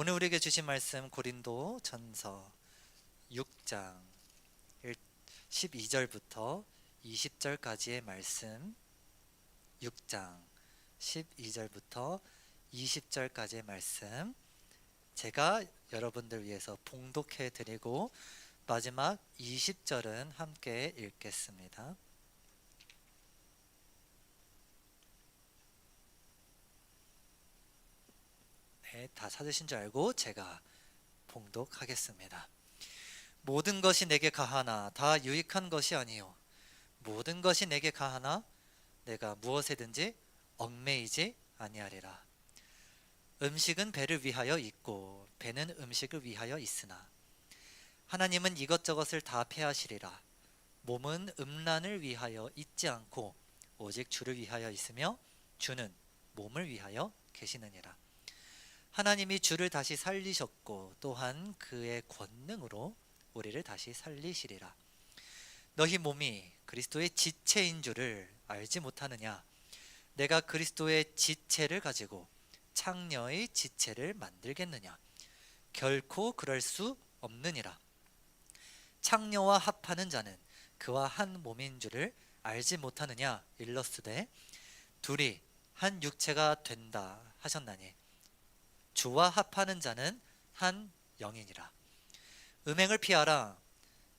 오늘 우리에게 주신 말씀 고린도 전서 6장 12절부터 20절까지의 말씀, 6장 12절부터 20절까지의 말씀, 제가 여러분들 위해서 봉독해 드리고 마지막 20절은 함께 읽겠습니다. 네, 다 찾으신 줄 알고 제가 봉독하겠습니다. 모든 것이 내게 가하나 다 유익한 것이 아니요 모든 것이 내게 가하나 내가 무엇에든지 얽매이지 아니하리라. 음식은 배를 위하여 있고 배는 음식을 위하여 있으나 하나님은 이것저것을 다 패하시리라. 몸은 음란을 위하여 있지 않고 오직 주를 위하여 있으며 주는 몸을 위하여 계시느니라. 하나님이 주를 다시 살리셨고 또한 그의 권능으로 우리를 다시 살리시리라. 너희 몸이 그리스도의 지체인 줄을 알지 못하느냐? 내가 그리스도의 지체를 가지고 창녀의 지체를 만들겠느냐? 결코 그럴 수 없느니라. 창녀와 합하는 자는 그와 한 몸인 줄을 알지 못하느냐? 일러스되 둘이 한 육체가 된다 하셨나니 주와 합하는 자는 한 영이니라. 음행을 피하라.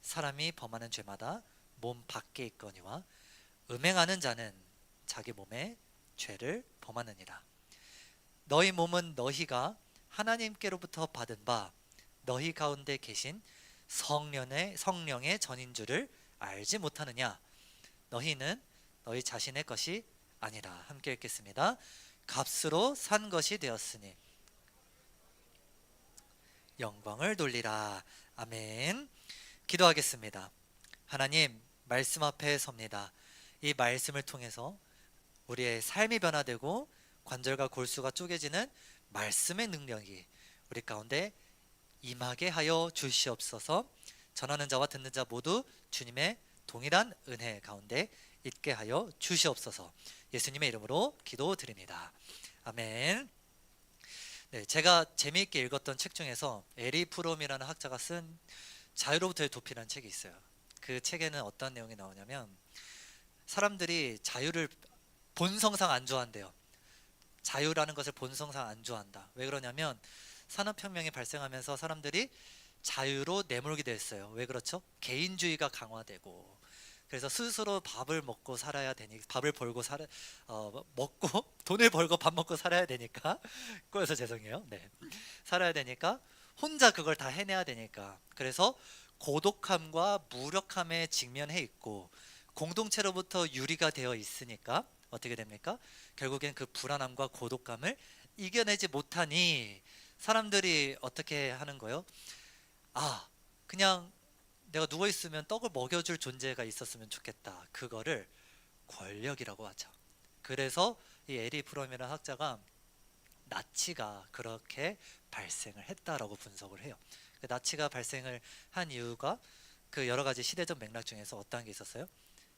사람이 범하는 죄마다 몸 밖에 있거니와 음행하는 자는 자기 몸에 죄를 범하느니라. 너희 몸은 너희가 하나님께로부터 받은 바 너희 가운데 계신 성령의 전인 줄을 알지 못하느냐? 너희는 너희 자신의 것이 아니라. 함께 읽겠습니다. 값으로 산 것이 되었으니 영광을 돌리라. 아멘. 기도하겠습니다. 하나님, 말씀 앞에 섭니다. 이 말씀을 통해서 우리의 삶이 변화되고 관절과 골수가 쪼개지는 말씀의 능력이 우리 가운데 임하게 하여 주시옵소서. 전하는 자와 듣는 자 모두 주님의 동일한 은혜 가운데 있게 하여 주시옵소서. 예수님의 이름으로 기도드립니다. 아멘. 네, 제가 재미있게 읽었던 책 중에서 에리 프롬이라는 학자가 쓴 자유로부터의 도피라는 책이 있어요. 그 책에는 어떤 내용이 나오냐면 사람들이 자유를 본성상 안 좋아한대요. 자유라는 것을 본성상 안 좋아한다. 왜 그러냐면 산업혁명이 발생하면서 사람들이 자유로 내몰게 됐어요. 왜 그렇죠? 개인주의가 강화되고 그래서 스스로 밥을 먹고 살아야 되니 밥을 벌고 먹고 돈을 벌고 밥 먹고 살아야 되니까 꼬여서 죄송해요. 네, 살아야 되니까 혼자 그걸 다 해내야 되니까 그래서 고독함과 무력함에 직면해 있고 공동체로부터 유리가 되어 있으니까 어떻게 됩니까? 결국엔 그 불안함과 고독감을 이겨내지 못하니 사람들이 어떻게 하는 거예요? 아, 그냥 내가 누워있으면 떡을 먹여줄 존재가 있었으면 좋겠다. 그거를 권력이라고 하죠. 그래서 이 에리 프롬이라는 학자가 나치가 그렇게 발생을 했다라고 분석을 해요. 나치가 발생을 한 이유가 그 여러 가지 시대적 맥락 중에서 어떤 게 있었어요?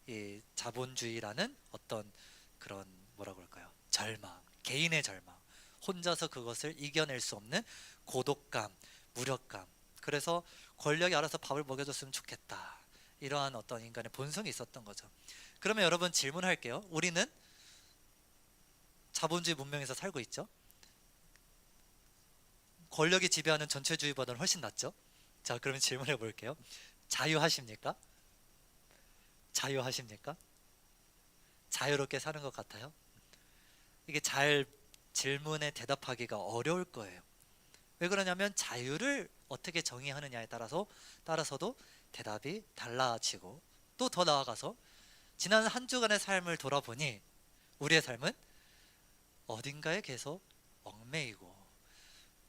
이 자본주의라는 어떤 그런 뭐라 그럴까요? 절망, 개인의 절망, 혼자서 그것을 이겨낼 수 없는 고독감, 무력감. 그래서 권력이 알아서 밥을 먹여줬으면 좋겠다. 이러한 어떤 인간의 본성이 있었던 거죠. 그러면 여러분 질문할게요. 우리는 자본주의 문명에서 살고 있죠? 권력이 지배하는 전체주의보다는 훨씬 낫죠? 자, 그러면 질문해 볼게요. 자유하십니까? 자유하십니까? 자유롭게 사는 것 같아요? 이게 잘 질문에 대답하기가 어려울 거예요. 왜 그러냐면 자유를 어떻게 정의하느냐에 따라서도 대답이 달라지고 또 더 나아가서 지난 한 주간의 삶을 돌아보니 우리의 삶은 어딘가에 계속 얽매이고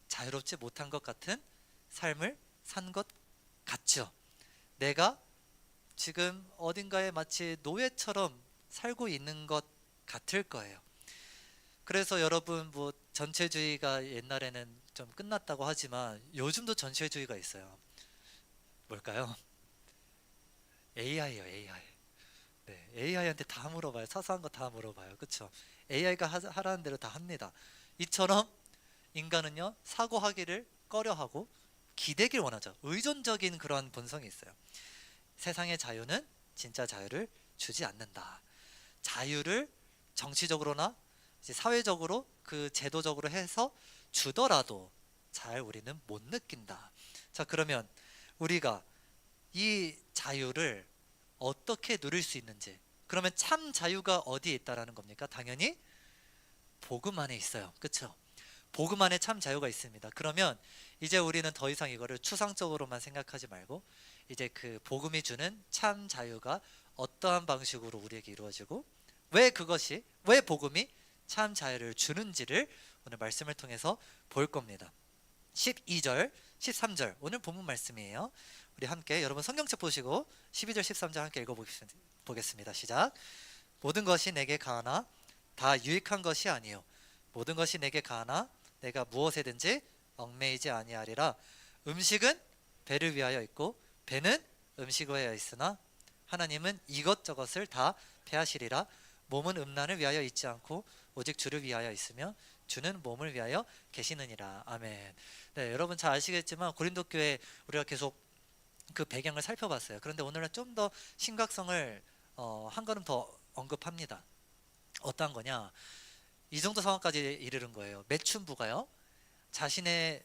자유롭지 못한 것 같은 삶을 산 것 같죠. 내가 지금 어딘가에 마치 노예처럼 살고 있는 것 같을 거예요. 그래서 여러분 뭐 전체주의가 옛날에는 좀 끝났다고 하지만 요즘도 전체주의가 있어요. 뭘까요? AI요, AI. 네, AI한테 다 물어봐요. 사소한 거 다 물어봐요. 그쵸? AI가 하라는 대로 다 합니다. 이처럼 인간은요, 사고하기를 꺼려하고 기대길 원하죠. 의존적인 그런 본성이 있어요. 세상의 자유는 진짜 자유를 주지 않는다. 자유를 정치적으로나 이제 사회적으로 그 제도적으로 해서 주더라도 잘 우리는 못 느낀다. 자, 그러면 우리가 이 자유를 어떻게 누릴 수 있는지, 그러면 참 자유가 어디에 있다라는 겁니까? 당연히 복음 안에 있어요. 그렇죠? 복음 안에 참 자유가 있습니다. 그러면 이제 우리는 더 이상 이거를 추상적으로만 생각하지 말고 이제 그 복음이 주는 참 자유가 어떠한 방식으로 우리에게 이루어지고 왜 복음이 참 자유를 주는지를 오늘 말씀을 통해서 볼 겁니다. 12절, 13절 오늘 본문 말씀이에요. 우리 함께 여러분 성경책 보시고 12절, 13절 함께 읽어보겠습니다. 시작. 모든 것이 내게 가하나 다 유익한 것이 아니요 모든 것이 내게 가하나 내가 무엇에든지 얽매이지 아니하리라. 음식은 배를 위하여 있고 배는 음식을 위하여 있으나 하나님은 이것저것을 다 패하시리라. 몸은 음란을 위하여 있지 않고 오직 주를 위하여 있으며 주는 몸을 위하여 계시느니라. 아멘. 네, 여러분 잘 아시겠지만 고린도 교회 우리가 계속 그 배경을 살펴봤어요. 그런데 오늘은 좀 더 심각성을 한 걸음 더 언급합니다. 어떠한 거냐? 이 정도 상황까지 이르는 거예요. 매춘부가요, 자신의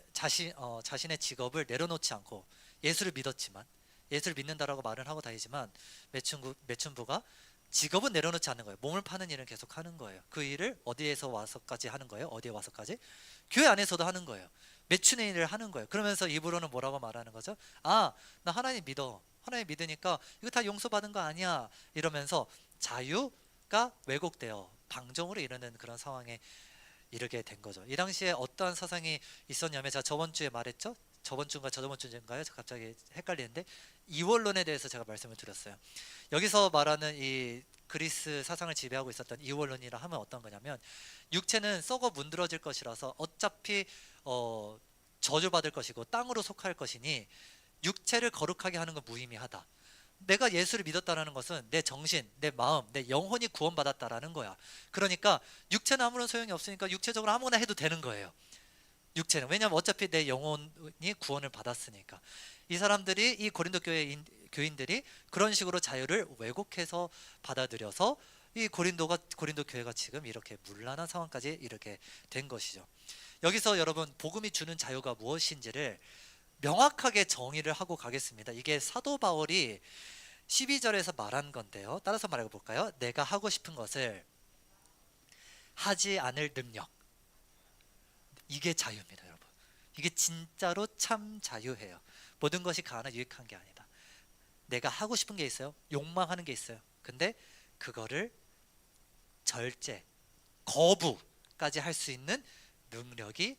직업을 내려놓지 않고 예수를 믿었지만, 예수를 믿는다라고 말은 하고 다니지만 매춘부가 직업은 내려놓지 않는 거예요. 몸을 파는 일은 계속 하는 거예요. 그 일을 어디에서 와서까지 하는 거예요? 어디에 와서까지? 교회 안에서도 하는 거예요. 매춘의 일을 하는 거예요. 그러면서 입으로는 뭐라고 말하는 거죠? 아, 나 하나님 믿어. 하나님 믿으니까 이거 다 용서받은 거 아니야. 이러면서 자유가 왜곡되어 방종으로 이르는 그런 상황에 이르게 된 거죠. 이 당시에 어떠한 사상이 있었냐면, 제가 저번 주에 말했죠. 저번 주인가 저저번 주인가요? 갑자기 헷갈리는데, 이원론에 대해서 제가 말씀을 드렸어요. 여기서 말하는 이 그리스 사상을 지배하고 있었던 이원론이라 하면 어떤 거냐면, 육체는 썩어 문드러질 것이라서 어차피 저주받을 것이고 땅으로 속할 것이니 육체를 거룩하게 하는 건 무의미하다. 내가 예수를 믿었다라는 것은 내 정신, 내 마음, 내 영혼이 구원받았다라는 거야. 그러니까 육체는 아무런 소용이 없으니까 육체적으로 아무거나 해도 되는 거예요. 육체는. 왜냐하면 어차피 내 영혼이 구원을 받았으니까. 이 사람들이, 이 고린도 교인들이 그런 식으로 자유를 왜곡해서 받아들여서 이 고린도 교회가 지금 이렇게 문란한 상황까지 이렇게 된 것이죠. 여기서 여러분 복음이 주는 자유가 무엇인지를 명확하게 정의를 하고 가겠습니다. 이게 사도 바울이 12절에서 말한 건데요. 따라서 말해 볼까요? 내가 하고 싶은 것을 하지 않을 능력. 이게 자유입니다, 여러분. 이게 진짜로 참 자유예요. 모든 것이 가하나 유익한 게 아니다. 내가 하고 싶은 게 있어요. 욕망하는 게 있어요. 근데 그거를 절제, 거부까지 할 수 있는 능력이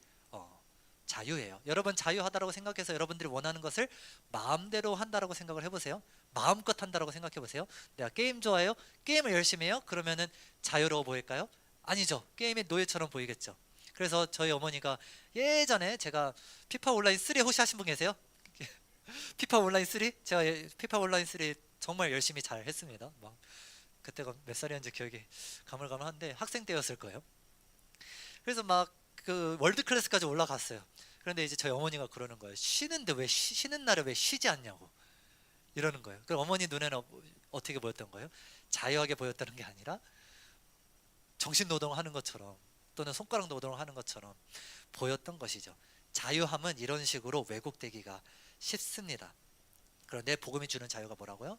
자유예요. 여러분 자유하다라고 생각해서 여러분들이 원하는 것을 마음대로 한다라고 생각을 해보세요. 마음껏 한다라고 생각해 보세요. 내가 게임 좋아해요. 게임을 열심히 해요. 그러면은 자유로워 보일까요? 아니죠. 게임의 노예처럼 보이겠죠. 그래서 저희 어머니가 예전에 제가 피파 온라인 3 혹시 하신 분 계세요? 피파 온라인 3? 제가 피파 온라인 3 정말 열심히 잘 했습니다. 막 그때가 몇 살이었는지 기억이 가물가물한데 학생 때였을 거예요. 그래서 막 그 월드 클래스까지 올라갔어요. 그런데 이제 저희 어머니가 그러는 거예요. 쉬는데 왜 쉬는 날에 왜 쉬지 않냐고 이러는 거예요. 그럼 어머니 눈에는 어떻게 보였던 거예요? 자유하게 보였다는 게 아니라 정신 노동을 하는 것처럼 또는 손가락 노동을 하는 것처럼 보였던 것이죠. 자유함은 이런 식으로 왜곡되기가 쉽습니다. 그런데 복음이 주는 자유가 뭐라고요?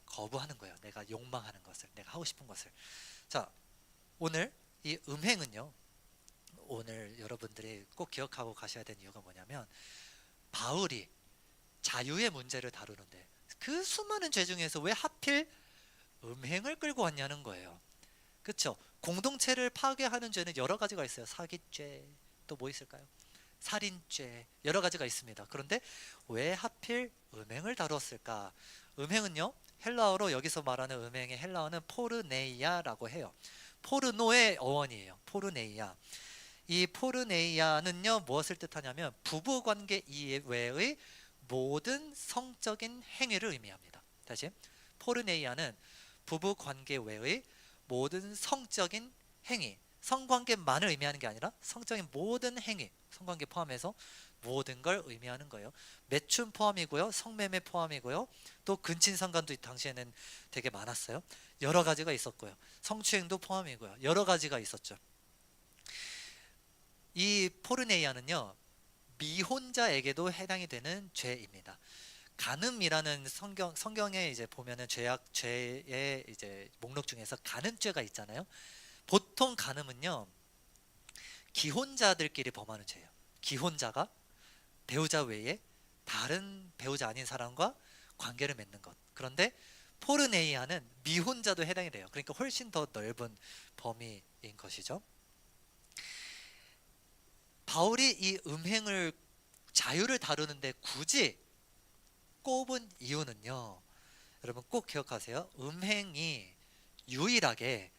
거부하는 거예요. 내가 욕망하는 것을, 내가 하고 싶은 것을. 자, 오늘 이 음행은요, 오늘 여러분들이 꼭 기억하고 가셔야 되는 이유가 뭐냐면, 바울이 자유의 문제를 다루는데 그 수많은 죄 중에서 왜 하필 음행을 끌고 왔냐는 거예요. 그렇죠? 공동체를 파괴하는 죄는 여러 가지가 있어요. 사기죄, 또 뭐 있을까요? 살인죄, 여러 가지가 있습니다. 그런데 왜 하필 음행을 다뤘을까? 음행은요, 헬라어로 여기서 말하는 음행의 헬라어는 포르네이아라고 해요. 포르노의 어원이에요. 포르네이아. 이 포르네이아는요, 무엇을 뜻하냐면 부부관계 이외의 모든 성적인 행위를 의미합니다. 다시, 포르네이아는 부부관계 외의 모든 성적인 행위, 성관계만을 의미하는 게 아니라 성적인 모든 행위, 성관계 포함해서 모든 걸 의미하는 거예요. 매춘 포함이고요, 성매매 포함이고요, 또 근친상간도 이 당시에는 되게 많았어요. 여러 가지가 있었고요, 성추행도 포함이고요, 여러 가지가 있었죠. 이 포르네이아는요, 미혼자에게도 해당이 되는 죄입니다. 간음이라는 성경에 이제 보면은 죄의 이제 목록 중에서 간음죄가 있잖아요. 보통 간음은요, 기혼자들끼리 범하는 죄예요. 기혼자가 배우자 외에 다른 배우자 아닌 사람과 관계를 맺는 것. 그런데 포르네이아는 미혼자도 해당이 돼요. 그러니까 훨씬 더 넓은 범위인 것이죠. 바울이 이 음행을, 자유를 다루는데 굳이 꼽은 이유는요, 여러분 꼭 기억하세요. 음행이 유일하게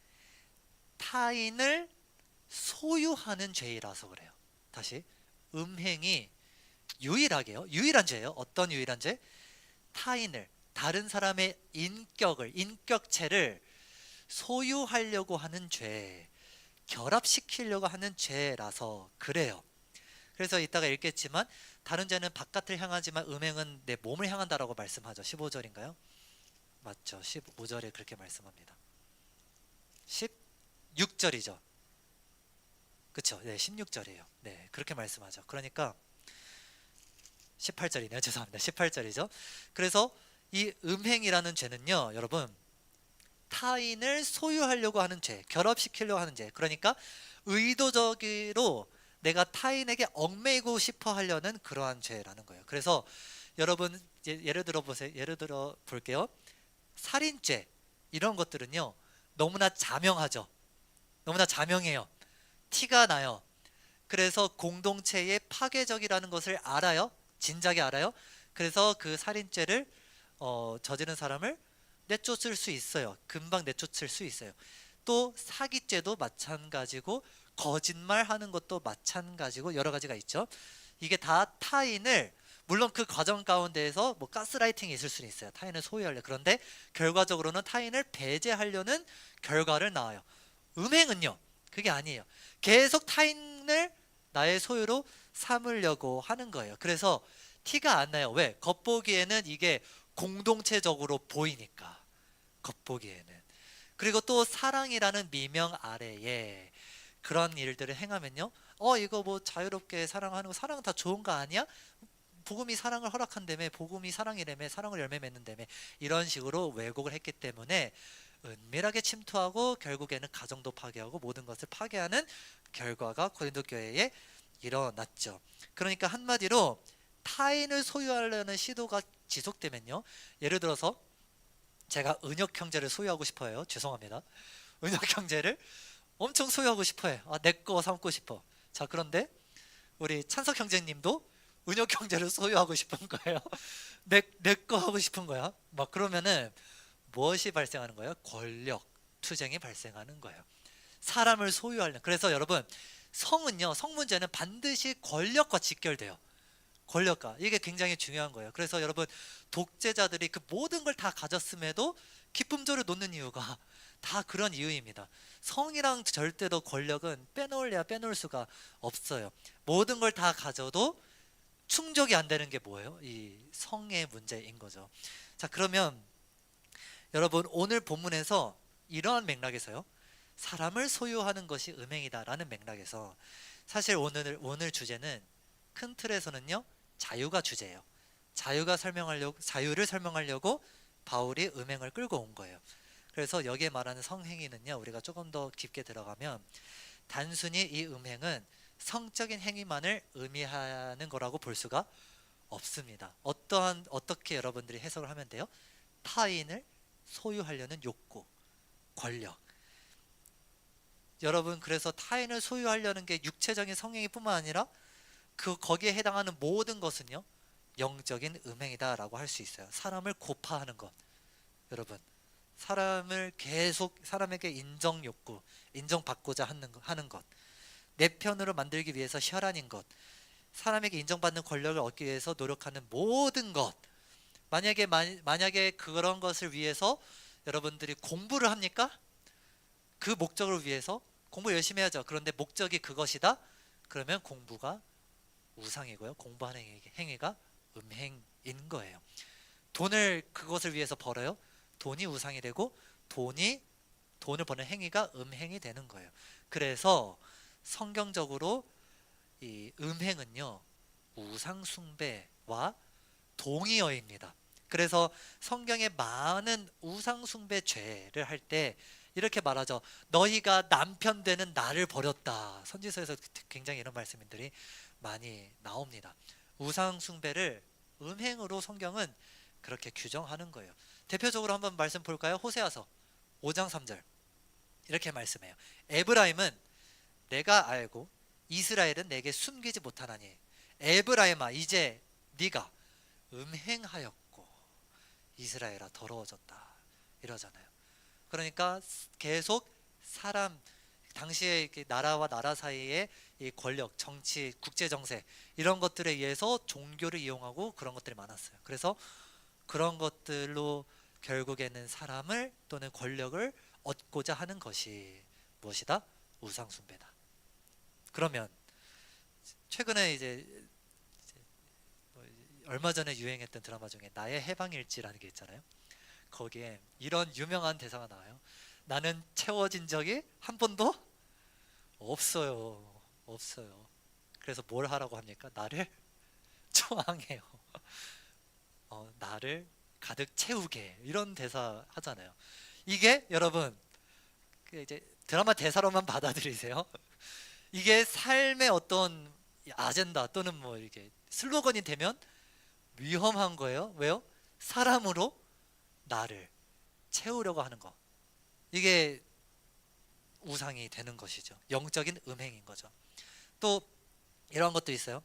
타인을 소유하는 죄이라서 그래요. 다시, 음행이 유일하게요, 유일한 죄예요. 어떤 유일한 죄? 타인을, 다른 사람의 인격체를 소유하려고 하는 죄, 결합시키려고 하는 죄라서 그래요. 그래서 이따가 읽겠지만 다른 죄는 바깥을 향하지만 음행은 내 몸을 향한다라고 말씀하죠. 15절인가요? 맞죠. 15절에 그렇게 말씀합니다. 16절이죠. 그쵸? 네, 16절이에요. 네, 그렇게 말씀하죠. 그러니까 18절이네요. 죄송합니다. 18절이죠. 그래서 이 음행이라는 죄는요, 여러분, 타인을 소유하려고 하는 죄, 결합시키려고 하는 죄. 그러니까 의도적으로 내가 타인에게 얽매이고 싶어 하려는 그러한 죄라는 거예요. 그래서 여러분, 예를 들어 보세요. 예를 들어 볼게요. 살인죄, 이런 것들은요, 너무나 자명하죠. 너무나 자명해요. 티가 나요. 그래서 공동체의 파괴적이라는 것을 알아요. 진작에 알아요. 그래서 그 살인죄를 저지른 사람을 내쫓을 수 있어요. 금방 내쫓을 수 있어요. 또 사기죄도 마찬가지고, 거짓말하는 것도 마찬가지고, 여러 가지가 있죠. 이게 다 타인을, 물론 그 과정 가운데에서 뭐 가스라이팅이 있을 수는 있어요. 타인을 소유하려. 그런데 결과적으로는 타인을 배제하려는 결과를 낳아요. 음행은요, 그게 아니에요. 계속 타인을 나의 소유로 삼으려고 하는 거예요. 그래서 티가 안 나요. 왜? 겉보기에는 이게 공동체적으로 보이니까. 겉보기에는. 그리고 또 사랑이라는 미명 아래에 그런 일들을 행하면요, 이거 뭐 자유롭게 사랑하는 거, 사랑 다 좋은 거 아니야? 복음이 사랑을 허락한다며, 복음이 사랑이라며, 사랑을 열매 맺는다며, 이런 식으로 왜곡을 했기 때문에 은밀하게 침투하고 결국에는 가정도 파괴하고 모든 것을 파괴하는 결과가 고린도 교회에 일어났죠. 그러니까 한마디로 타인을 소유하려는 시도가 지속되면요, 예를 들어서 제가 은혁 형제를 소유하고 싶어요. 죄송합니다. 은혁 형제를 엄청 소유하고 싶어요. 내 거 삼고 싶어. 자, 그런데 우리 찬석 형제님도 은혁 형제를 소유하고 싶은 거예요. 내 거 하고 싶은 거야. 막 그러면은 무엇이 발생하는 거예요? 권력 투쟁이 발생하는 거예요. 사람을 소유하려는. 그래서 여러분, 성은요, 성 문제는 반드시 권력과 직결돼요. 권력과, 이게 굉장히 중요한 거예요. 그래서 여러분, 독재자들이 그 모든 걸 다 가졌음에도 기쁨조를 놓는 이유가 다 그런 이유입니다. 성이랑 절대로 권력은 빼놓을래야 빼놓을 수가 없어요. 모든 걸 다 가져도 충족이 안 되는 게 뭐예요? 이 성의 문제인 거죠. 자, 그러면 여러분, 오늘 본문에서 이러한 맥락에서요, 사람을 소유하는 것이 음행이다라는 맥락에서, 사실 오늘 주제는 큰 틀에서는요, 자유가 주제예요. 자유를 설명하려고 바울이 음행을 끌고 온 거예요. 그래서 여기에 말하는 성행위는요, 우리가 조금 더 깊게 들어가면 단순히 이 음행은 성적인 행위만을 의미하는 거라고 볼 수가 없습니다. 어떻게 여러분들이 해석을 하면 돼요? 타인을 소유하려는 욕구, 권력. 여러분, 그래서 타인을 소유하려는 게 육체적인 성행위뿐만 아니라 거기에 해당하는 모든 것은요, 영적인 음행이다라고 할 수 있어요. 사람을 고파하는 것. 여러분, 사람을 계속 사람에게 인정 욕구, 인정받고자 하는 것, 내 편으로 만들기 위해서 혈안인 것, 사람에게 인정받는 권력을 얻기 위해서 노력하는 모든 것. 만약에 그런 것을 위해서 여러분들이 공부를 합니까? 그 목적을 위해서 공부 열심히 해야죠. 그런데 목적이 그것이다? 그러면 공부가 우상이고요. 공부하는 행위가 음행인 거예요. 돈을 그것을 위해서 벌어요. 돈이 우상이 되고 돈을 버는 행위가 음행이 되는 거예요. 그래서 성경적으로 이 음행은요, 우상 숭배와 동의어입니다. 그래서 성경에 많은 우상 숭배 죄를 할 때 이렇게 말하죠. 너희가 남편 되는 나를 버렸다. 선지서에서 굉장히 이런 말씀들이 많이 나옵니다. 우상 숭배를 음행으로 성경은 그렇게 규정하는 거예요. 대표적으로 한번 말씀 볼까요? 호세아서 5장 3절 이렇게 말씀해요. 에브라임은 내가 알고 이스라엘은 내게 숨기지 못하나니 에브라임아 이제 네가 음행하였고 이스라엘아 더러워졌다 이러잖아요. 그러니까 계속 사람 당시에 나라와 나라 사이의 이 권력, 정치, 국제 정세 이런 것들에 의해서 종교를 이용하고 그런 것들이 많았어요. 그래서 그런 것들로 결국에는 사람을 또는 권력을 얻고자 하는 것이 무엇이다? 우상 숭배다. 그러면 최근에 이제 얼마 전에 유행했던 드라마 중에 나의 해방일지라는 게 있잖아요. 거기에 이런 유명한 대사가 나와요. 나는 채워진 적이 한 번도 없어요. 없어요. 그래서 뭘 하라고 합니까? 나를 초항해요. 나를 가득 채우게 이런 대사 하잖아요. 이게 여러분 이제 드라마 대사로만 받아들이세요. 이게 삶의 어떤 아젠다 또는 뭐 이렇게 슬로건이 되면 위험한 거예요. 왜요? 사람으로 나를 채우려고 하는 거. 이게 우상이 되는 것이죠. 영적인 음행인 거죠. 또 이런 것도 있어요.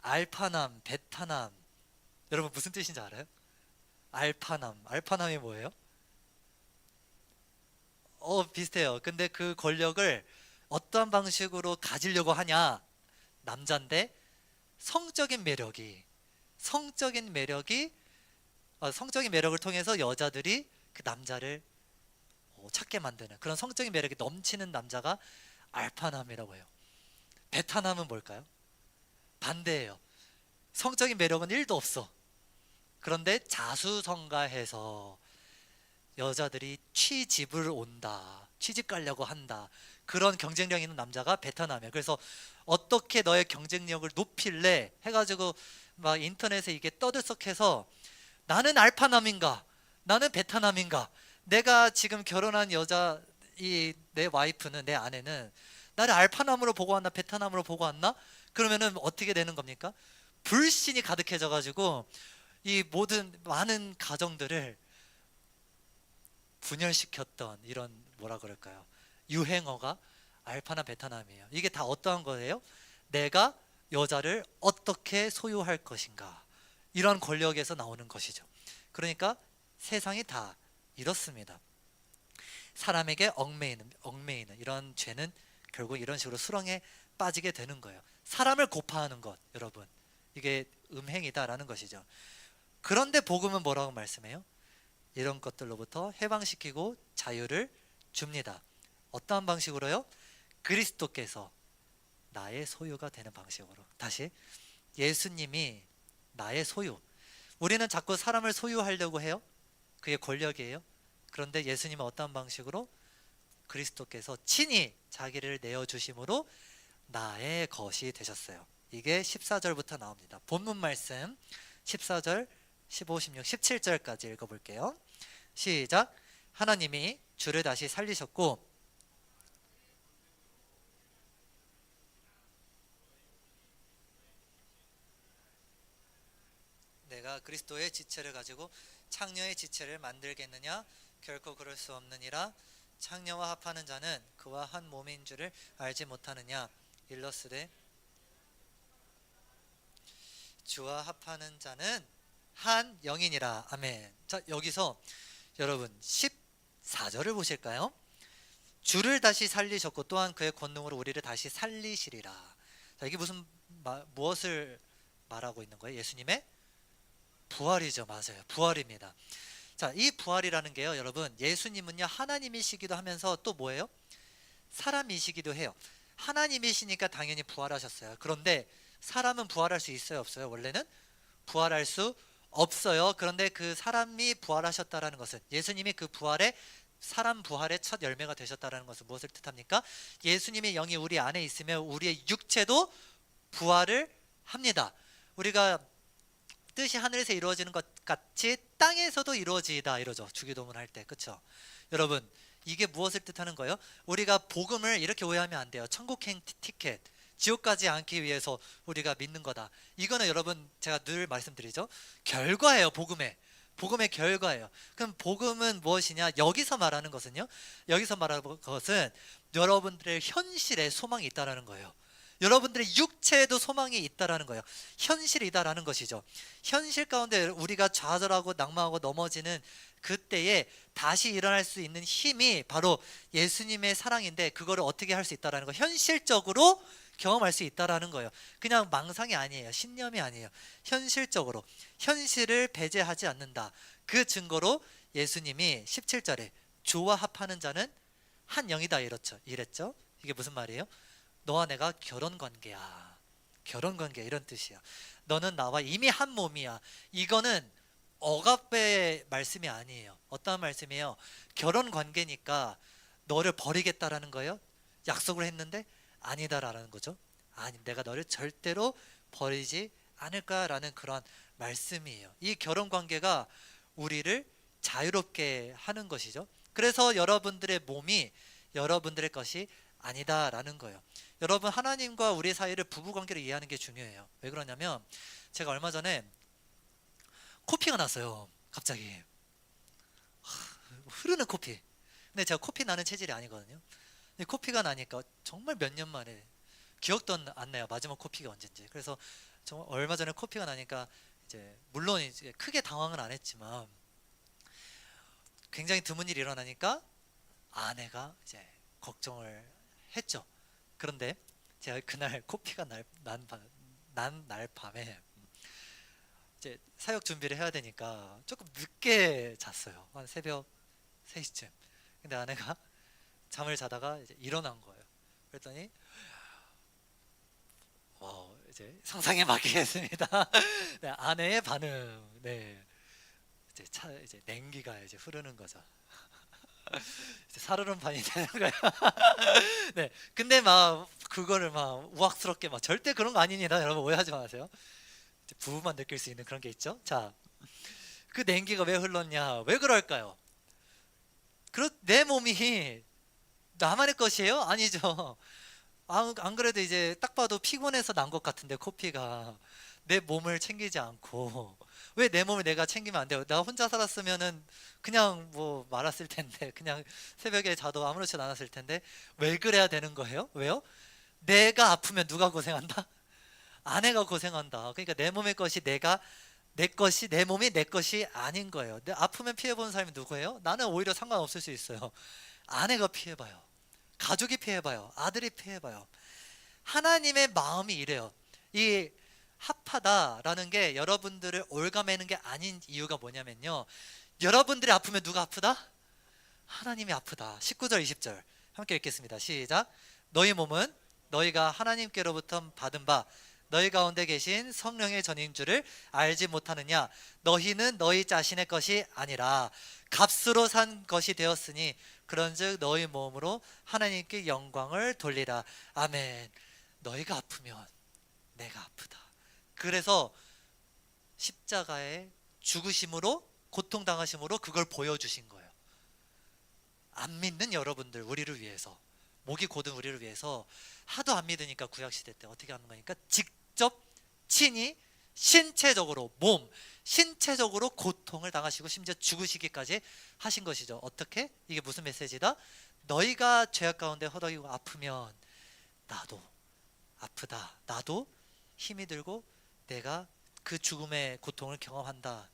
알파남, 베타남. 여러분 무슨 뜻인지 알아요? 알파남이 뭐예요? 비슷해요. 근데 그 권력을 어떠한 방식으로 가지려고 하냐? 남잔데 성적인 매력이 성적인 매력이 성적인 매력을 통해서 여자들이 그 남자를 찾게 만드는 그런 성적인 매력이 넘치는 남자가 알파남이라고 해요. 베타남은 뭘까요? 반대예요. 성적인 매력은 1도 없어. 그런데 자수성가해서 여자들이 취집을 온다. 취직 가려고 한다. 그런 경쟁력 있는 남자가 베타남이에요. 그래서 어떻게 너의 경쟁력을 높일래 해가지고 막 인터넷에 이게 떠들썩해서 나는 알파남인가? 나는 베타남인가? 내가 지금 결혼한 여자 내 와이프는 내 아내는 나를 알파남으로 보고 왔나 베타남으로 보고 왔나? 그러면은 어떻게 되는 겁니까? 불신이 가득해져 가지고 이 모든 많은 가정들을 분열시켰던 이런 뭐라 그럴까요? 유행어가 알파나 베타남이에요. 이게 다 어떠한 거예요? 내가 여자를 어떻게 소유할 것인가 이런 권력에서 나오는 것이죠. 그러니까 세상이 다 이렇습니다. 사람에게 얽매이는 이런 죄는 결국 이런 식으로 수렁에 빠지게 되는 거예요. 사람을 고파하는 것, 여러분, 이게 음행이다라는 것이죠. 그런데 복음은 뭐라고 말씀해요? 이런 것들로부터 해방시키고 자유를 줍니다. 어떠한 방식으로요? 그리스도께서 나의 소유가 되는 방식으로. 다시, 예수님이 나의 소유. 우리는 자꾸 사람을 소유하려고 해요. 그게 권력이에요. 그런데 예수님은 어떠한 방식으로? 그리스도께서 친히 자기를 내어주심으로 나의 것이 되셨어요. 이게 14절부터 나옵니다. 본문 말씀 14절, 15, 16, 17절까지 읽어볼게요. 시작. 하나님이 주를 다시 살리셨고 내가 그리스도의 지체를 가지고 창녀의 지체를 만들겠느냐? 결코 그럴 수 없느니라. 창녀와 합하는 자는 그와 한 몸인 줄을 알지 못하느냐? 일러스되 주와 합하는 자는 한 영이니라. 아멘. 자, 여기서 여러분 14절을 보실까요? 주를 다시 살리셨고 또한 그의 권능으로 우리를 다시 살리시리라. 자, 이게 무엇을 말하고 있는 거예요? 예수님의 부활이죠. 맞아요. 부활입니다. 자, 이 부활이라는 게요, 여러분, 예수님은요 하나님이시기도 하면서 또 뭐예요? 사람이시기도 해요. 하나님이시니까 당연히 부활하셨어요. 그런데 사람은 부활할 수 있어요, 없어요? 원래는 부활할 수 없어요. 그런데 그 사람이 부활하셨다라는 것은, 예수님이 그 부활의 사람 부활의 첫 열매가 되셨다라는 것은 무엇을 뜻합니까? 예수님의 영이 우리 안에 있으면 우리의 육체도 부활을 합니다. 우리가 뜻이 하늘에서 이루어지는 것 같이 땅에서도 이루어지다 이러죠. 주기도문 할 때. 그렇죠? 여러분, 이게 무엇을 뜻하는 거예요? 우리가 복음을 이렇게 오해하면 안 돼요. 천국행 티켓, 지옥 가지 않기 위해서 우리가 믿는 거다. 이거는 여러분, 제가 늘 말씀드리죠. 결과예요. 복음의 결과예요. 그럼 복음은 무엇이냐? 여기서 말하는 것은요, 여기서 말하는 것은 여러분들의 현실에 소망이 있다라는 거예요. 여러분들의 육체에도 소망이 있다라는 거예요. 현실이다라는 것이죠. 현실 가운데 우리가 좌절하고 낙망하고 넘어지는 그때에 다시 일어날 수 있는 힘이 바로 예수님의 사랑인데, 그거를 어떻게 할 수 있다라는 거, 현실적으로 경험할 수 있다라는 거예요. 그냥 망상이 아니에요. 신념이 아니에요. 현실적으로 현실을 배제하지 않는다. 그 증거로 예수님이 17절에 주와 합하는 자는 한 영이다 이랬죠. 이게 무슨 말이에요? 너와 내가 결혼 관계야. 결혼 관계, 이런 뜻이야. 너는 나와 이미 한 몸이야. 이거는 억압의 말씀이 아니에요. 어떤 말씀이에요? 결혼 관계니까 너를 버리겠다라는 거예요? 약속을 했는데 아니다라는 거죠. 아니, 내가 너를 절대로 버리지 않을 거야라는 그런 말씀이에요. 이 결혼 관계가 우리를 자유롭게 하는 것이죠. 그래서 여러분들의 몸이 여러분들의 것이 아니다라는 거예요. 여러분, 하나님과 우리 사이를 부부관계로 이해하는 게 중요해요. 왜 그러냐면, 제가 얼마 전에 코피가 났어요. 갑자기 흐르는 코피. 근데 제가 코피 나는 체질이 아니거든요. 근데 코피가 나니까 정말 몇 년 만에, 기억도 안 나요. 마지막 코피가 언젠지. 그래서 정말 얼마 전에 코피가 나니까 이제 물론 이제 크게 당황은 안 했지만 굉장히 드문 일이 일어나니까 아내가 이제 걱정을 했죠. 그런데 제가 그날 코피가 난 날 밤에 이제 사역 준비를 해야 되니까 조금 늦게 잤어요. 한 새벽 3시쯤. 근데 아내가 잠을 자다가 이제 일어난 거예요. 그랬더니 이제 상상에 맡기겠습니다. 네, 아내의 반응. 네. 이제 냉기가 이제 흐르는 거죠. 이제 살얼음판이 되는 거예요. 네. 근데 막 그거를 막 우악스럽게 막 절대 그런 거 아닙니다. 여러분, 오해하지 마세요. 이제 부부만 느낄 수 있는 그런 게 있죠. 자, 그 냉기가 왜 흘렀냐? 왜 그럴까요? 내 몸이 나만의 것이에요? 아니죠. 안 그래도 이제 딱 봐도 피곤해서 난 것 같은데, 코피가 내 몸을 챙기지 않고, 왜 내 몸을 내가 챙기면 안 돼요? 나 혼자 살았으면은 그냥 뭐 말았을 텐데, 그냥 새벽에 자도 아무렇지도 않았을 텐데, 왜 그래야 되는 거예요? 왜요? 내가 아프면 누가 고생한다? 아내가 고생한다. 그러니까 내 몸의 것이 내 몸이 내 것이 아닌 거예요. 아프면 피해보는 사람이 누구예요? 나는 오히려 상관없을 수 있어요. 아내가 피해봐요. 가족이 피해봐요. 아들이 피해봐요. 하나님의 마음이 이래요. 이 합하다라는 게 여러분들을 올가매는 게 아닌 이유가 뭐냐면요, 여러분들이 아프면 누가 아프다? 하나님이 아프다. 19절 20절 함께 읽겠습니다. 시작. 너희 몸은 너희가 하나님께로부터 받은 바 너희 가운데 계신 성령의 전인 줄을 알지 못하느냐? 너희는 너희 자신의 것이 아니라 값으로 산 것이 되었으니 그런즉 너희 몸으로 하나님께 영광을 돌리라. 아멘. 너희가 아프면 내가 아프다. 그래서 십자가의 죽으심으로, 고통당하심으로 그걸 보여주신 거예요. 안 믿는 여러분들, 우리를 위해서, 목이 고든 우리를 위해서, 하도 안 믿으니까 구약시대 때 어떻게 하는 거니까 직접 친히 신체적으로 신체적으로 고통을 당하시고 심지어 죽으시기까지 하신 것이죠. 어떻게? 이게 무슨 메시지다? 너희가 죄악 가운데 허덕이고 아프면 나도 아프다. 나도 힘이 들고 내가 그 죽음의 고통을 경험한다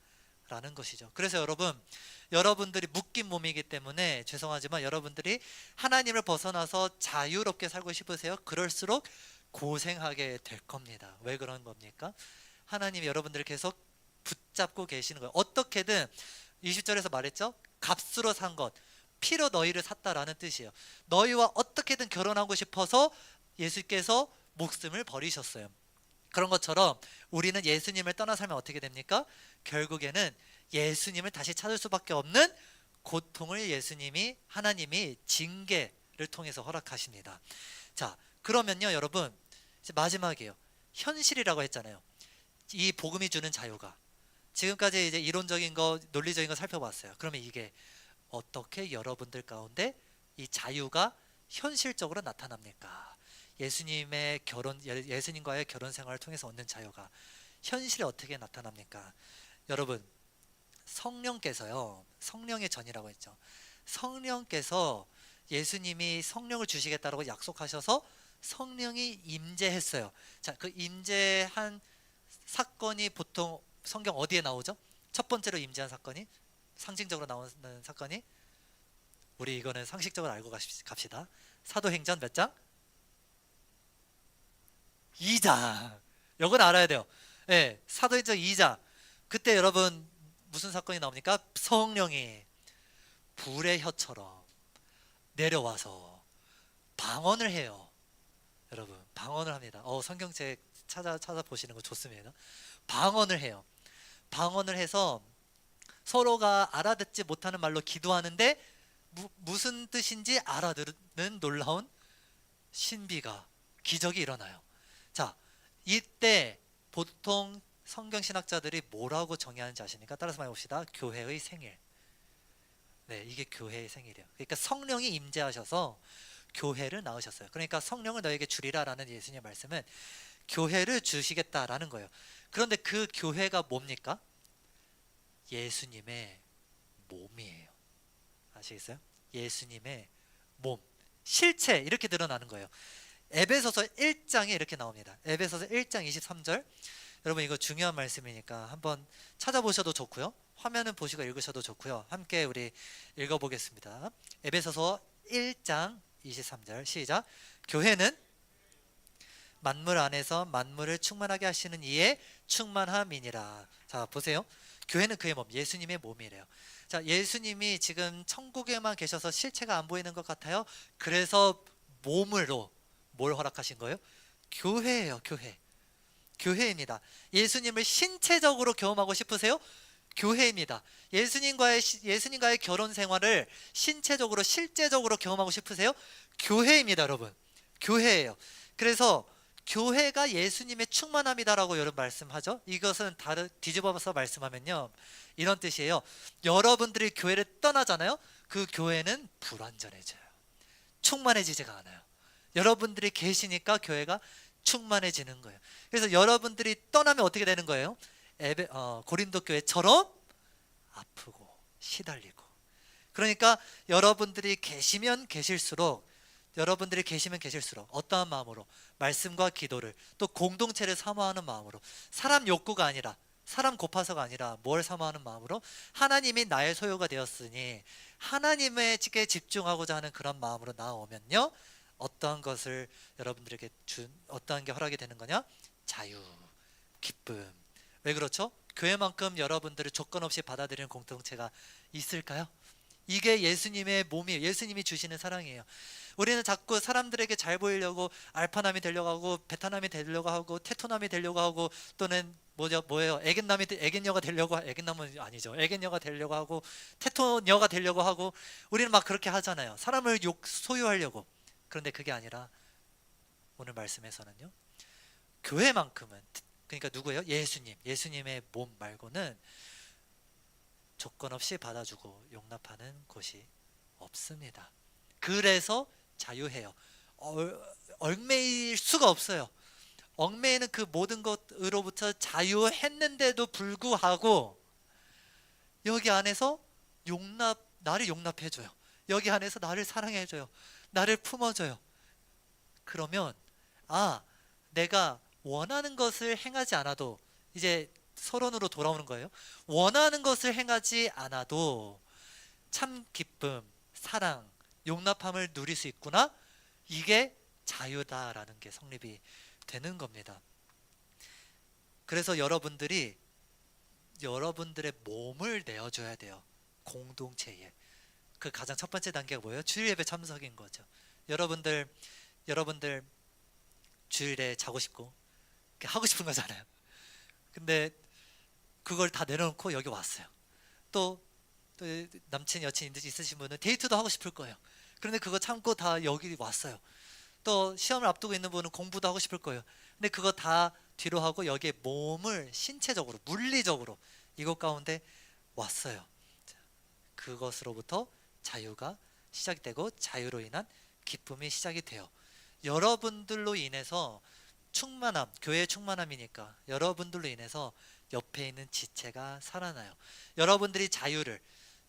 라는 것이죠. 그래서 여러분들이 묶인 몸이기 때문에 죄송하지만 여러분들이 하나님을 벗어나서 자유롭게 살고 싶으세요? 그럴수록 고생하게 될 겁니다. 왜 그런 겁니까? 하나님이 여러분들을 계속 붙잡고 계시는 거예요. 어떻게든 20절에서 말했죠. 값으로 산 것, 피로 너희를 샀다라는 뜻이에요. 너희와 어떻게든 결혼하고 싶어서 예수께서 목숨을 버리셨어요. 그런 것처럼 우리는 예수님을 떠나 살면 어떻게 됩니까? 결국에는 예수님을 다시 찾을 수밖에 없는 고통을 하나님이 징계를 통해서 허락하십니다. 자, 그러면요, 여러분, 이제 마지막이에요. 현실이라고 했잖아요. 이 복음이 주는 자유가. 지금까지 이제 이론적인 거, 논리적인 거 살펴봤어요. 그러면 이게 어떻게 여러분들 가운데 이 자유가 현실적으로 나타납니까? 예수님과의 결혼 생활을 통해서 얻는 자유가 현실에 어떻게 나타납니까? 여러분, 성령께서요, 성령의 전이라고 했죠. 성령께서 예수님이 성령을 주시겠다라고 약속하셔서 성령이 임재했어요. 자, 그 임재한 사건이 보통 성경 어디에 나오죠? 첫 번째로 임재한 사건이, 상징적으로 나오는 사건이, 우리 이거는 상식적으로 알고 갑시다. 사도행전 몇 장? 2장. 이건 알아야 돼요. 네, 사도행전 2장. 그때 여러분 무슨 사건이 나옵니까? 성령이 불의 혀처럼 내려와서 방언을 해요. 여러분, 방언을 합니다. 성경책 찾아보시는 거 좋습니다. 방언을 해요. 방언을 해서 서로가 알아듣지 못하는 말로 기도하는데 무슨 뜻인지 알아듣는 놀라운 신비가, 기적이 일어나요. 자, 이때 보통 성경신학자들이 뭐라고 정의하는지 아십니까? 따라서 말해 봅시다. 교회의 생일. 네, 이게 교회의 생일이에요. 그러니까 성령이 임재하셔서 교회를 낳으셨어요. 그러니까 성령을 너에게 주리라라는 예수님의 말씀은 교회를 주시겠다라는 거예요. 그런데 그 교회가 뭡니까? 예수님의 몸이에요. 아시겠어요? 예수님의 몸, 실체, 이렇게 드러나는 거예요. 에베소서 1장에 이렇게 나옵니다. 에베소서 1장 23절. 여러분, 이거 중요한 말씀이니까 한번 찾아보셔도 좋고요, 화면은 보시고 읽으셔도 좋고요. 함께 우리 읽어보겠습니다. 에베소서 1장 23절 시작. 교회는 만물 안에서 만물을 충만하게 하시는 이의 충만함이니라. 자, 보세요. 교회는 그의 몸, 예수님의 몸이래요. 자, 예수님이 지금 천국에만 계셔서 실체가 안 보이는 것 같아요. 그래서 몸으로 뭘 허락하신 거예요? 교회예요. 교회입니다. 예수님을 신체적으로 경험하고 싶으세요? 교회입니다. 예수님과의 결혼 생활을 신체적으로, 실제적으로 경험하고 싶으세요? 교회입니다, 여러분. 교회예요. 그래서 교회가 예수님의 충만함이다라고 여러분 말씀하죠. 이것은 뒤집어서 말씀하면요, 이런 뜻이에요. 여러분들이 교회를 떠나잖아요. 그 교회는 불완전해져요. 충만해지지가 않아요. 여러분들이 계시니까 교회가 충만해지는 거예요. 그래서 여러분들이 떠나면 어떻게 되는 거예요? 고린도 교회처럼 아프고 시달리고. 그러니까 여러분들이 계시면 계실수록 어떠한 마음으로? 말씀과 기도를, 또 공동체를 사모하는 마음으로, 사람 욕구가 아니라, 사람 고파서가 아니라 뭘 사모하는 마음으로? 하나님이 나의 소유가 되었으니 하나님에게 집중하고자 하는 그런 마음으로 나아오면요, 어떠한 것을 여러분들에게 어떠한 게 허락이 되는 거냐? 자유, 기쁨. 왜 그렇죠? 교회만큼 여러분들을 조건 없이 받아들이는 공동체가 있을까요? 이게 예수님의 몸이에요. 예수님이 주시는 사랑이에요. 우리는 자꾸 사람들에게 잘 보이려고 알파남이 되려고 하고, 베타남이 되려고 하고, 테토남이 되려고 하고, 또는 뭐예요? 애견녀가 되려고, 애견남은 아니죠. 애견녀가 되려고 하고, 테토녀가 되려고 하고, 우리는 막 그렇게 하잖아요. 사람을 소유하려고. 그런데 그게 아니라 오늘 말씀에서는요, 교회만큼은, 그러니까 누구예요? 예수님의 몸 말고는 조건 없이 받아주고 용납하는 곳이 없습니다. 그래서 자유해요. 얽매일 수가 없어요. 얽매이는 그 모든 것으로부터 자유했는데도 불구하고 여기 안에서 나를 용납해줘요. 여기 안에서 나를 사랑해줘요. 나를 품어줘요. 그러면 내가 원하는 것을 행하지 않아도, 이제 서론으로 돌아오는 거예요. 원하는 것을 행하지 않아도 참 기쁨, 사랑, 용납함을 누릴 수 있구나. 이게 자유다라는 게 성립이 되는 겁니다. 그래서 여러분들의 몸을 내어줘야 돼요. 공동체에. 그 가장 첫 번째 단계가 뭐예요? 주일 예배 참석인 거죠. 여러분들 주일에 자고 싶고, 하고 싶은 거잖아요. 근데 그걸 다 내려놓고 여기 왔어요. 또, 또 남친 여친 있으신 분은 데이트도 하고 싶을 거예요. 그런데 그거 참고 다 여기 왔어요. 또 시험을 앞두고 있는 분은 공부도 하고 싶을 거예요. 근데 그거 다 뒤로 하고 여기에 몸을 신체적으로 물리적으로 이것 가운데 왔어요. 그것으로부터 자유가 시작이 되고 자유로 인한 기쁨이 시작이 돼요. 여러분들로 인해서 충만함, 교회의 충만함이니까 여러분들로 인해서 옆에 있는 지체가 살아나요. 여러분들이 자유를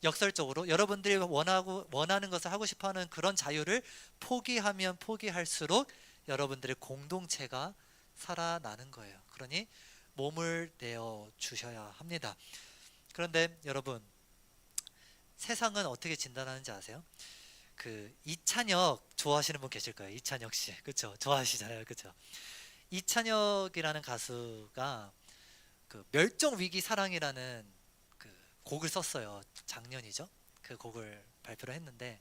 역설적으로 여러분들이 원하는 것을 하고 싶어하는 그런 자유를 포기하면 포기할수록 여러분들의 공동체가 살아나는 거예요. 그러니 몸을 내어 주셔야 합니다. 그런데 여러분, 세상은 어떻게 진단하는지 아세요? 그 이찬혁 좋아하시는 분 계실 거예요. 이찬혁 씨, 그렇죠? 좋아하시잖아요, 그렇죠? 이찬혁이라는 가수가 그 멸종 위기 사랑이라는 그 곡을 썼어요. 작년이죠. 그 곡을 발표를 했는데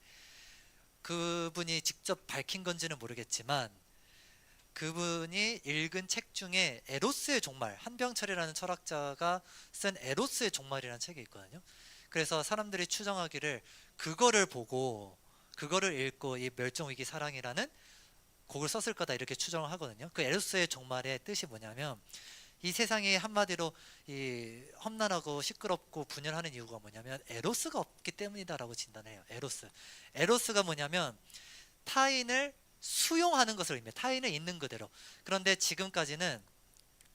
그분이 직접 밝힌 건지는 모르겠지만 그분이 읽은 책 중에 에로스의 종말, 한병철이라는 철학자가 쓴 에로스의 종말이라는 책이 있거든요. 그래서 사람들이 추정하기를 그거를 보고 그거를 읽고 이 멸종위기 사랑이라는 곡을 썼을 거다 이렇게 추정을 하거든요. 그 에로스의 종말의 뜻이 뭐냐면 이 세상이 한마디로 이 험난하고 시끄럽고 분열하는 이유가 뭐냐면 에로스가 없기 때문이다라고 진단해요. 에로스가 뭐냐면 타인을 수용하는 것을 의미해요. 타인을 있는 그대로. 그런데 지금까지는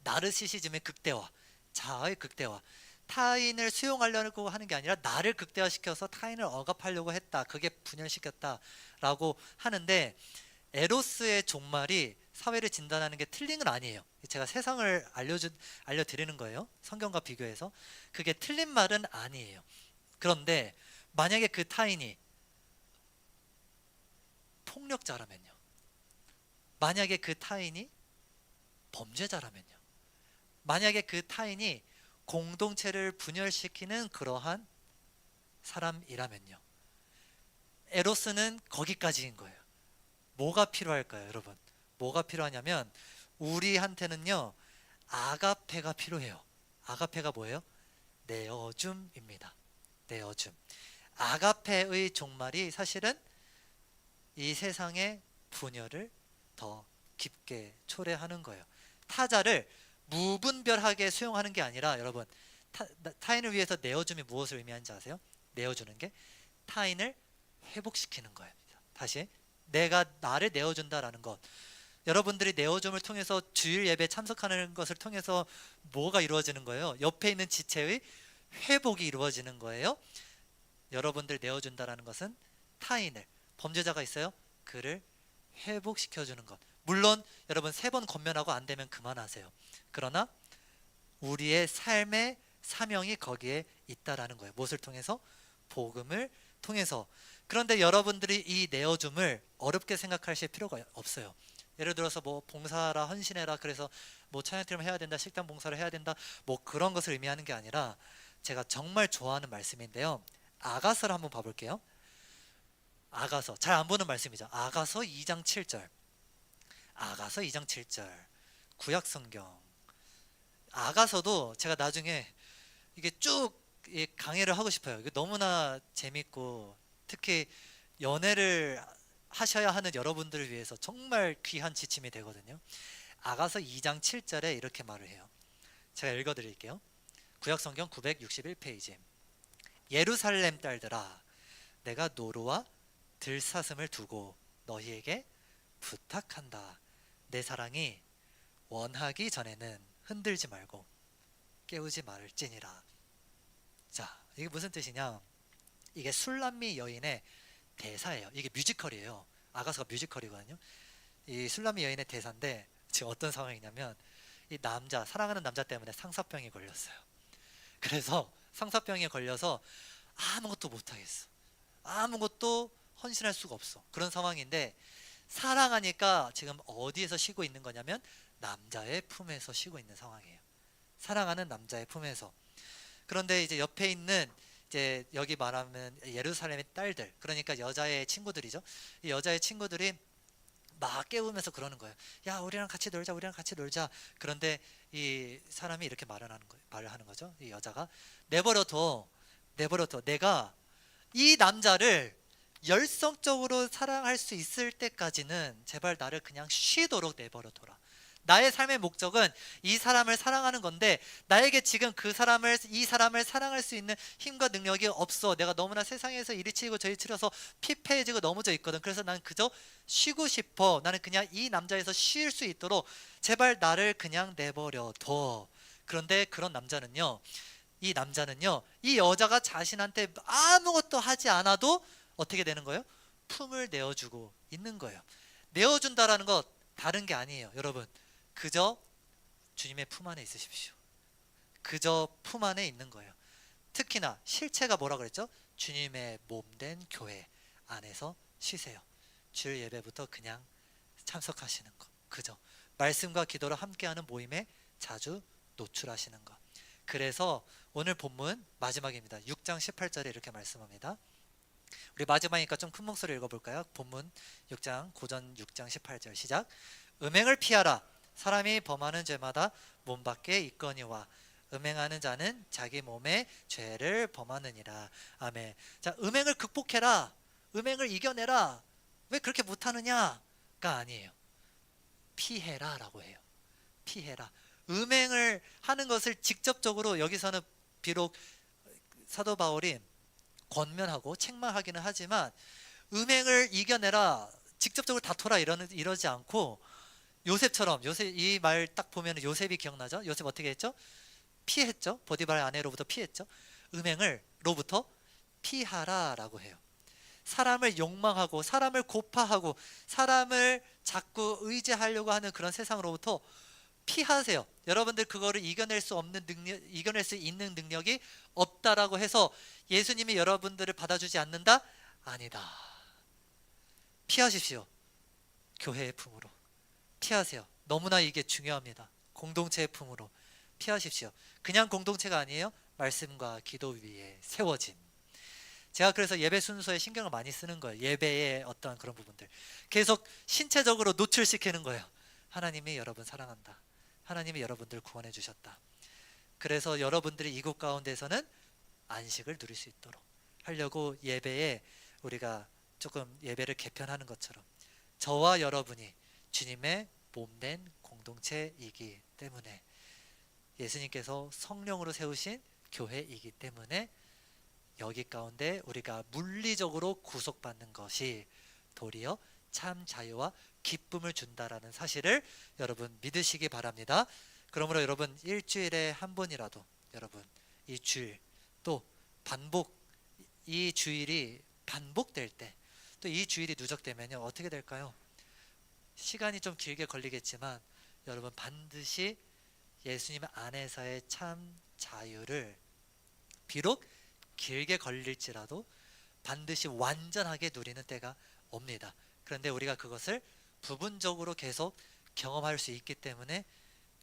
나르시시즘의 극대화, 자아의 극대화, 타인을 수용하려고 하는 게 아니라 나를 극대화시켜서 타인을 억압하려고 했다. 그게 분열시켰다라고 하는데 에로스의 종말이 사회를 진단하는 게 틀린 건 아니에요. 제가 세상을 알려드리는 거예요. 성경과 비교해서. 그게 틀린 말은 아니에요. 그런데 만약에 그 타인이 폭력자라면요. 만약에 그 타인이 범죄자라면요. 만약에 그 타인이 공동체를 분열시키는 그러한 사람이라면요. 에로스는 거기까지인 거예요. 뭐가 필요할까요, 여러분? 뭐가 필요하냐면 우리한테는요 아가페가 필요해요. 아가페가 뭐예요? 내어줌입니다. 내어줌. 아가페의 종말이 사실은 이 세상의 분열을 더 깊게 초래하는 거예요. 타자를 무분별하게 수용하는 게 아니라 여러분 타인을 위해서 내어줌이 무엇을 의미하는지 아세요? 내어주는 게 타인을 회복시키는 거예요. 다시 내가 나를 내어준다라는 것. 여러분들이 내어줌을 통해서 주일 예배 참석하는 것을 통해서 뭐가 이루어지는 거예요? 옆에 있는 지체의 회복이 이루어지는 거예요. 여러분들 내어준다라는 것은 타인을, 범죄자가 있어요? 그를 회복시켜주는 것. 물론 여러분 3번 권면하고 안 되면 그만하세요. 그러나 우리의 삶의 사명이 거기에 있다라는 거예요. 무엇을 통해서? 복음을 통해서. 그런데 여러분들이 이 내어줌을 어렵게 생각하실 필요가 없어요. 예를 들어서 뭐 봉사라 헌신해라 그래서 뭐 찬양팀을 해야 된다, 식당 봉사를 해야 된다, 뭐 그런 것을 의미하는 게 아니라 제가 정말 좋아하는 말씀인데요. 아가서를 한번 봐볼게요. 아가서, 잘 안 보는 말씀이죠. 아가서 2장 7절. 아가서 2장 7절. 구약 성경. 아가서도 제가 나중에 이게 쭉 강의를 하고 싶어요. 이게 너무나 재밌고 특히 연애를 하셔야 하는 여러분들을 위해서 정말 귀한 지침이 되거든요. 아가서 2장 7절에 이렇게 말을 해요. 제가 읽어드릴게요. 구약성경 961페이지. 예루살렘 딸들아, 내가 노루와 들사슴을 두고 너희에게 부탁한다. 내 사랑이 원하기 전에는 흔들지 말고 깨우지 말지니라. 자, 이게 무슨 뜻이냐? 이게 술람미 여인의 대사예요. 이게 뮤지컬이에요. 아가서가 뮤지컬이거든요. 이 술람미 여인의 대사인데 지금 어떤 상황이냐면 이 남자, 사랑하는 남자 때문에 상사병이 걸렸어요. 그래서 상사병에 걸려서 아무것도 못하겠어. 아무것도 헌신할 수가 없어. 그런 상황인데 사랑하니까 지금 어디에서 쉬고 있는 거냐면 남자의 품에서 쉬고 있는 상황이에요. 사랑하는 남자의 품에서. 그런데 이제 옆에 있는 이제 여기 말하면 예루살렘의 딸들, 그러니까 여자의 친구들이죠. 이 여자의 친구들이 막 깨우면서 그러는 거예요. 야, 우리랑 같이 놀자, 우리랑 같이 놀자. 그런데 이 사람이 이렇게 말을 하는 거죠. 이 여자가 내버려둬, 내버려둬. 내가 이 남자를 열성적으로 사랑할 수 있을 때까지는 제발 나를 그냥 쉬도록 내버려둬라. 나의 삶의 목적은 이 사람을 사랑하는 건데 나에게 지금 이 사람을 사랑할 수 있는 힘과 능력이 없어. 내가 너무나 세상에서 이리 치이고 저리 치려서 피폐해지고 넘어져 있거든. 그래서 난 그저 쉬고 싶어. 나는 그냥 이 남자에서 쉴 수 있도록 제발 나를 그냥 내버려둬. 그런데 그런 남자는요, 이 여자가 자신한테 아무것도 하지 않아도 어떻게 되는 거예요? 품을 내어주고 있는 거예요. 내어준다라는 것 다른 게 아니에요, 여러분. 그저 주님의 품 안에 있으십시오. 그저 품 안에 있는 거예요. 특히나 실체가 뭐라 그랬죠? 주님의 몸된 교회 안에서 쉬세요. 주일 예배부터 그냥 참석하시는 것. 그저 말씀과 기도로 함께하는 모임에 자주 노출하시는 것. 그래서 오늘 본문 마지막입니다. 6장 18절에 이렇게 말씀합니다. 우리 마지막이니까 좀 큰 목소리 읽어볼까요? 본문 6장 고전 6장 18절 시작. 음행을 피하라. 사람이 범하는 죄마다 몸 밖에 있거니와 음행하는 자는 자기 몸에 죄를 범하느니라. 아멘. 자, 음행을 극복해라. 음행을 이겨내라. 왜 그렇게 못하느냐가 아니에요. 피해라 라고 해요. 피해라. 음행을 하는 것을 직접적으로 여기서는 비록 사도 바울이 권면하고 책망하기는 하지만 음행을 이겨내라, 직접적으로 다퉈라 이러지 않고 요셉처럼, 요셉 이 말 딱 보면 요셉이 기억나죠? 요셉 어떻게 했죠? 피했죠. 보디발 아내로부터 피했죠. 음행을로부터 피하라 라고 해요. 사람을 욕망하고 사람을 고파하고 사람을 자꾸 의지하려고 하는 그런 세상으로부터 피하세요. 여러분들 그거를 이겨낼 수 있는 능력이 없다라고 해서 예수님이 여러분들을 받아주지 않는다? 아니다. 피하십시오. 교회의 품으로 피하세요. 너무나 이게 중요합니다. 공동체의 품으로 피하십시오. 그냥 공동체가 아니에요. 말씀과 기도 위에 세워진. 제가 그래서 예배 순서에 신경을 많이 쓰는 거예요. 예배의 어떤 그런 부분들 계속 신체적으로 노출시키는 거예요. 하나님이 여러분 사랑한다. 하나님이 여러분들 구원해 주셨다. 그래서 여러분들이 이곳 가운데서는 안식을 누릴 수 있도록 하려고 예배에 우리가 조금 예배를 개편하는 것처럼 저와 여러분이 주님의 몸된 공동체이기 때문에, 예수님께서 성령으로 세우신 교회이기 때문에 여기 가운데 우리가 물리적으로 구속받는 것이 도리어 참 자유와 기쁨을 준다라는 사실을 여러분 믿으시기 바랍니다. 그러므로 여러분 일주일에 한 번이라도 여러분 이 주일 또 이 주일이 반복될 때, 또 이 주일이 누적되면요 어떻게 될까요? 시간이 좀 길게 걸리겠지만 여러분 반드시 예수님 안에서의 참 자유를 비록 길게 걸릴지라도 반드시 완전하게 누리는 때가 옵니다. 그런데 우리가 그것을 부분적으로 계속 경험할 수 있기 때문에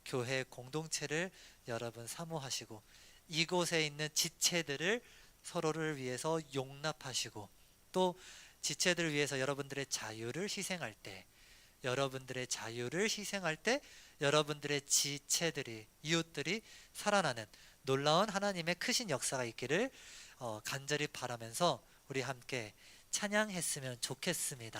교회 공동체를 여러분 사모하시고 이곳에 있는 지체들을 서로를 위해서 용납하시고 또 지체들을 위해서 여러분들의 자유를 희생할 때, 여러분들의 지체들이, 이웃들이 살아나는 놀라운 하나님의 크신 역사가 있기를 간절히 바라면서 우리 함께 찬양했으면 좋겠습니다.